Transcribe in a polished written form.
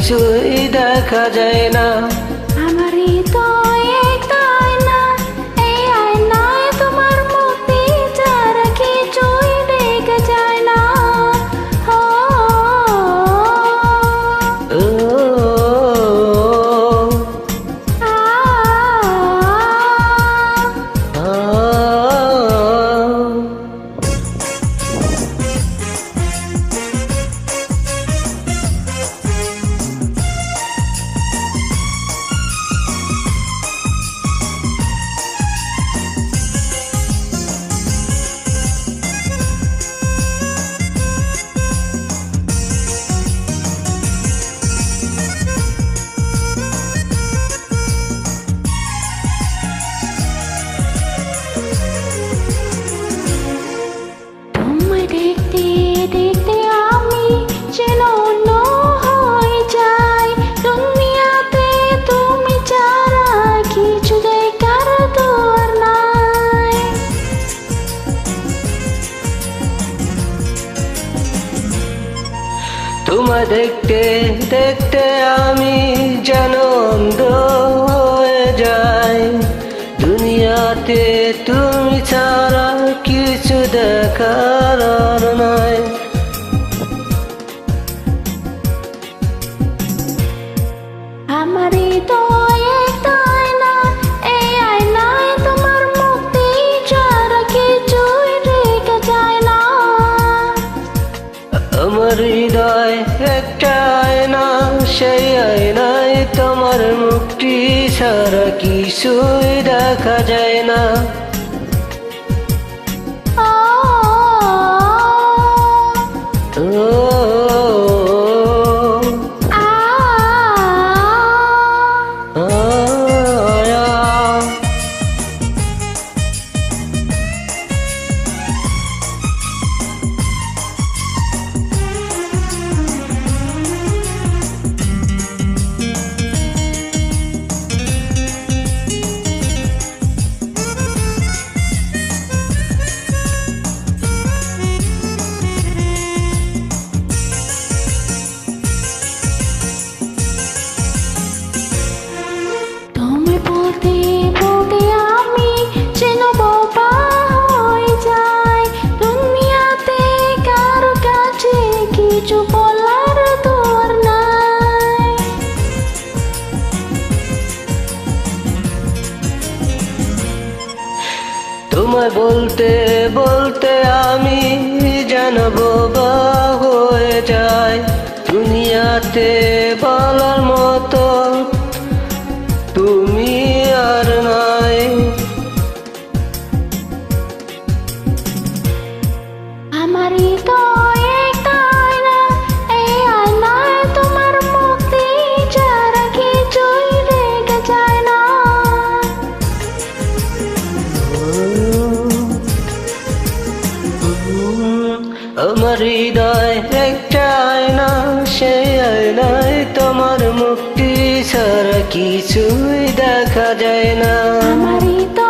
কিছুই দেখা যায় না। আমার হৃদয়ে তাই না, এই আয়নায় তোমার মুক্তি ছাড়া কিছুই দেখা যায় না। ও, ও, আ, আ, তোমায় দেখতে দেখতে আমি যেন অন্য হয়ে যাই। দুনিয়াতে তুমি ছাড়া কিছু দেখার তো আর নাই। তোমায় দেখতে দেখতে আমি যেন অন্ধ হয়ে যাই। দুনিয়াতে তুমি ছাড়া কিছু দেখার আর নাই। আমার হৃদয়ে তাই না, এই আয়নায় তোমার মুক্তি ছাড়া কিছুই দেখা যায় না। আমার হৃদয় একটা আয়না, সেই আয়নায় তোমার মুখটি ছাড়া কিছুই দেখা যায় না। ও, ও, আ, আ, তুমি বলতে বলতে আমি যেন বোবা হয়ে যাই। দুনিয়াতে কারো কাছে কিছু বলার তো আর নাই। তোমায় বলতে বলতে আমি যেন বোবা হয়ে যাই। দুনিয়াতে বলার মতো তুমি আর নাই। আমার হৃদয়ে তাই না, এই আয়নায় তোমার মুক্তি ছাড়া কিছুই দেখা যায় না। আমার হৃদয় একটা আয়না, সেই আয়নায় তোমার মুক্তি ছাড়া কিছুই দেখা যায় না। আমার হৃদয়ে